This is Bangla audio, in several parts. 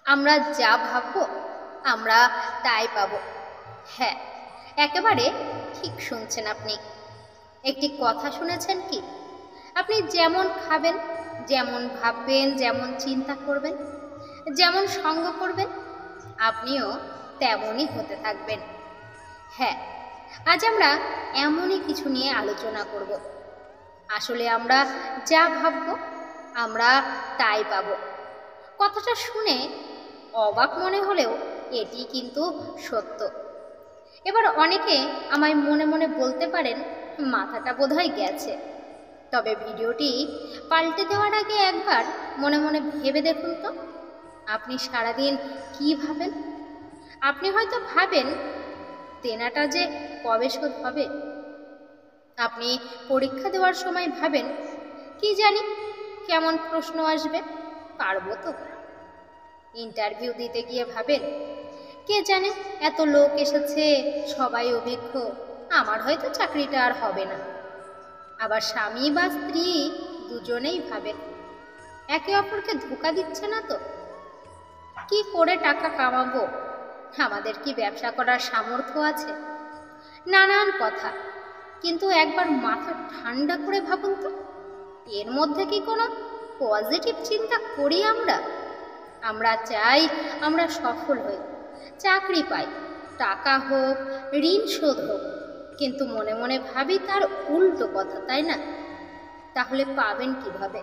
আমরা যা ভাববো আমরা তাই পাবো। হ্যাঁ, একেবারে ঠিক শুনছেন আপনি। একটি কথা শুনেছেন কি, আপনি যেমন খাবেন, যেমন ভাববেন, যেমন চিন্তা করবেন, যেমন সঙ্গ করবেন, আপনিও তেমনই হতে থাকবেন। হ্যাঁ, আজ আমরা এমনই কিছু নিয়ে আলোচনা করব। আসলে আমরা যা ভাববো আমরা তাই পাবো। কথাটা শুনে অবাক মনে হলেও এটি কিন্তু সত্য। এবার অনেকে আমায় মনে মনে বলতে পারেন, মাথাটা বোধহয় গেছে। তবে ভিডিওটি পাল্টে দেওয়ার আগে একবার মনে মনে ভেবে দেখুন তো, আপনি সারাদিন কি ভাবেন? আপনি হয়তো ভাবেন দেনাটা যে কবে শোধ হবে। আপনি পরীক্ষা দেওয়ার সময় ভাবেন, কি জানি কেমন প্রশ্ন আসবে, পারবো তো? ইন্টারভিউ দিতে গিয়ে ভাবেন, কে জানে এত লোক এসেছে, সবাই অভিজ্ঞ, আমার হয়তো চাকরিটা আর হবে না। আবার স্বামী বা স্ত্রী দুজনেই ভাবেন, একে অপরকে ধোঁকা দিচ্ছে না তো? কি করে টাকা কামাবো? আমাদের কি ব্যবসা করার সামর্থ্য আছে? নানান কথা। কিন্তু একবার মাথা ঠান্ডা করে ভাবুন তো, এর মধ্যে কি কোনো পজিটিভ চিন্তা করি আমরা? আমরা চাই আমরা সফল হই, চাকরি পাই, টাকা হোক, ঋণ শোধ হোক, কিন্তু মনে মনে ভাবি তার উল্টো কথা, তাই না? তাহলে পাবেন কিভাবে?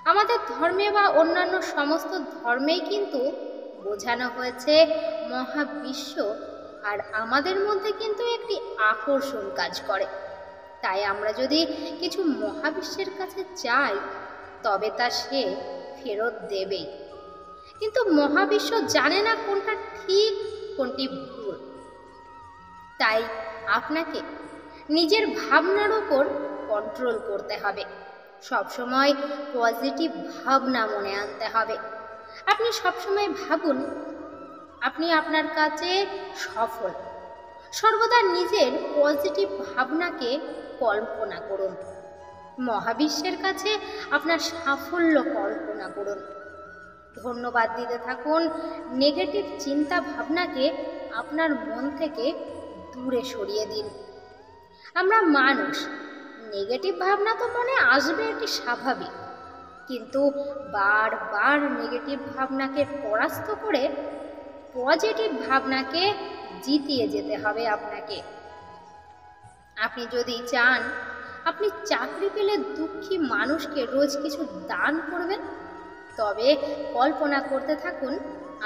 আমাদের ধর্মে বা অন্যান্য সমস্ত ধর্মেই কিন্তু বোঝানো হয়েছে মহাবিশ্ব আর আমাদের মধ্যে কিন্তু একটি আকর্ষণ কাজ করে। তাই আমরা যদি কিছু মহাবিশ্বের কাছে চাই তবে তা সে ফেরত দেবেই। কিন্তু মহাবিশ্ব জানে না কোনটা ঠিক কোনটি ভুল। তাই আপনাকে নিজের ভাবনার উপর কন্ট্রোল করতে হবে। সবসময় পজিটিভ ভাবনা মনে আনতে হবে। আপনি সবসময় ভাবুন আপনি আপনার কাছে সফল। সর্বদা নিজের পজিটিভ ভাবনাকে কল্পনা করুন। মহাবিশ্বের কাছে আপনার সাফল্য কল্পনা করুন। ধন্যবাদ দিতে থাকুন। নেগেটিভ চিন্তা ভাবনাকে আপনার মন থেকে দূরে সরিয়ে দিন। আমরা মানুষ, নেগেটিভ ভাবনা তো মনে আসবে, এটি স্বাভাবিক। কিন্তু বারবার নেগেটিভ ভাবনাকে পরাস্ত করে পজিটিভ ভাবনাকে জিতিয়ে যেতে হবে আপনাকে। আপনি যদি চান আপনি চাকরি পেলে দুঃখী মানুষকে রোজ কিছু দান করবেন, তবে কল্পনা করতে থাকুন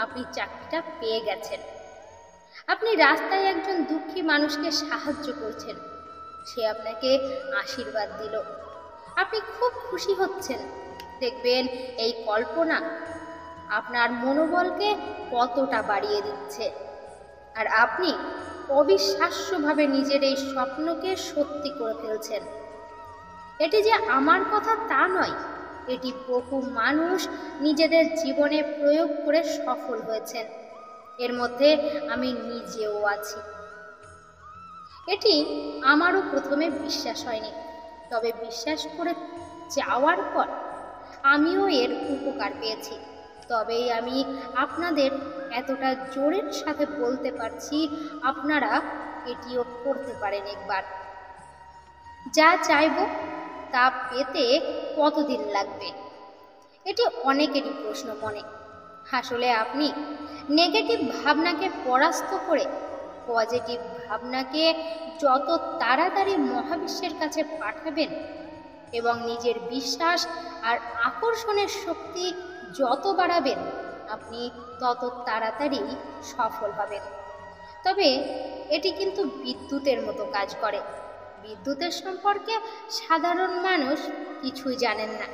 আপনি চাকরিটা পেয়ে গেছেন। আপনি রাস্তায় একজন দুঃখী মানুষকে সাহায্য করছেন, সে আপনাকে আশীর্বাদ দিল, আপনি খুব খুশি হচ্ছেন। দেখবেন এই কল্পনা আপনার মনোবলকে কতটা বাড়িয়ে দিচ্ছে। আর আপনি অবিশ্বাস্যভাবে নিজের এই স্বপ্নকে সত্যি করে ফেলছেন। এটি যে আমার কথা তা নয়, এটি বহু মানুষ নিজেদের জীবনে প্রয়োগ করে সফল হয়েছেন। এর মধ্যে আমি নিজেও আছি। এটি আমারও প্রথমে বিশ্বাস হয়নি, তবে বিশ্বাস করে যাওয়ার পর আমিও এর উপকার পেয়েছি। তবেই আমি আপনাদের এতটা জোরের সাথে বলতে পারছি আপনারা এটিও করতে পারেন একবার। যা চাইব তা পেতে কতদিন লাগবে, এটি অনেকেরই প্রশ্ন মনে। আসলে আপনি নেগেটিভ ভাবনাকে পরাস্ত করে পজিটিভ ভাবনাকে যত তাড়াতাড়ি মহাবিশ্বের কাছে পাঠাবেন এবং নিজের বিশ্বাস আর আকর্ষণের শক্তি যত বাড়াবেন, আপনি তত তাড়াতাড়ি সফল হবেন। তবে এটি কিন্তু বিদ্যুতের মতো কাজ করে। বিদ্যুতের সম্পর্কে সাধারণ মানুষ কিছুই জানেন না,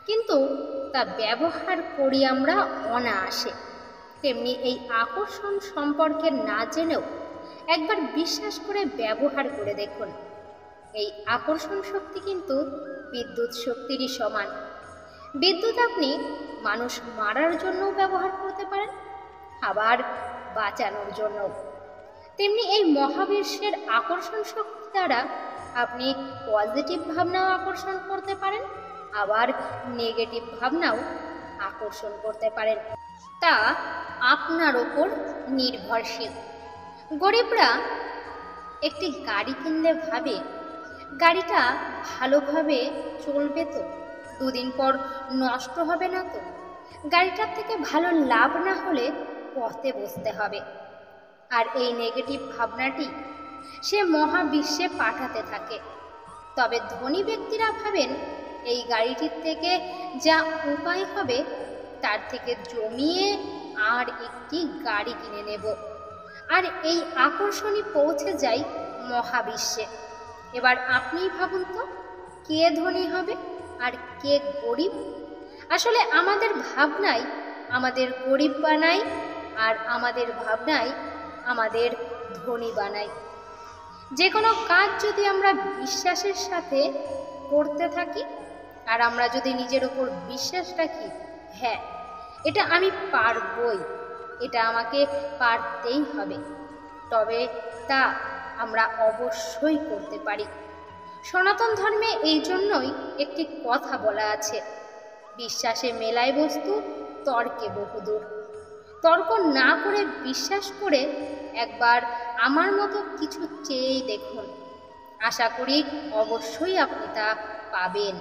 কিন্তু তা ব্যবহার করি আমরা অনায়াসে। তেমনি এই আকর্ষণ সম্পর্কে না জেনেও একবার বিশ্বাস করে ব্যবহার করে দেখুন। এই আকর্ষণ শক্তি কিন্তু বিদ্যুৎ শক্তিরই সমান। বিদ্যুৎ আপনি মানুষ মারার জন্য ব্যবহার করতে পারেন, আবার বাঁচানোর জন্য। তেমনি এই মহাবিশ্বের আকর্ষণ শক্তি দ্বারা আপনি পজিটিভ ভাবনাও আকর্ষণ করতে পারেন, আবার নেগেটিভ ভাবনাও আকর্ষণ করতে পারেন, তা আপনার ওপর নির্ভরশীল। গরিবরা একটি গাড়ি কিনলে ভাবে গাড়িটা ভালোভাবে চলবে তো, দুদিন পর নষ্ট হবে না তো, গাড়িটার থেকে ভালো লাভ না হলে পথে বসতে হবে। আর এই নেগেটিভ ভাবনাটি সে মহাবিশ্বে পাঠাতে থাকে। তবে ধনী ব্যক্তিরা ভাবেন এই গাড়িটির থেকে যা উপায় হবে তার থেকে জমিয়ে আর একটি গাড়ি কিনে নেব। আর এই আকর্ষণই পৌঁছে যায় মহাবিশ্বে। এবার আপনিই ভাবুন তো, কে ধনী হবে আর কে গরিব? আসলে আমাদের ভাবনাই আমাদের গরিব বানায়, আর আমাদের ভাবনাই আমাদের ধনী বানায়। যে কোনো কাজ যদি আমরা বিশ্বাসের সাথে করতে থাকি, আর আমরা যদি নিজের উপর বিশ্বাস রাখি, হ্যাঁ এটা আমি পারবই, এটা আমাকে পারতেই হবে, তবে তা আমরা অবশ্যই করতে পারি। সনাতন ধর্মে এই জন্যই একটি কথা বলা আছে, বিশ্বাসে মেলায় বস্তু, তর্কে বহুদূর। তর্ক না করে বিশ্বাস করে একবার আমার মতো কিছু চেয়েই দেখুন, আশা করি অবশ্যই আপনি তা পাবেন।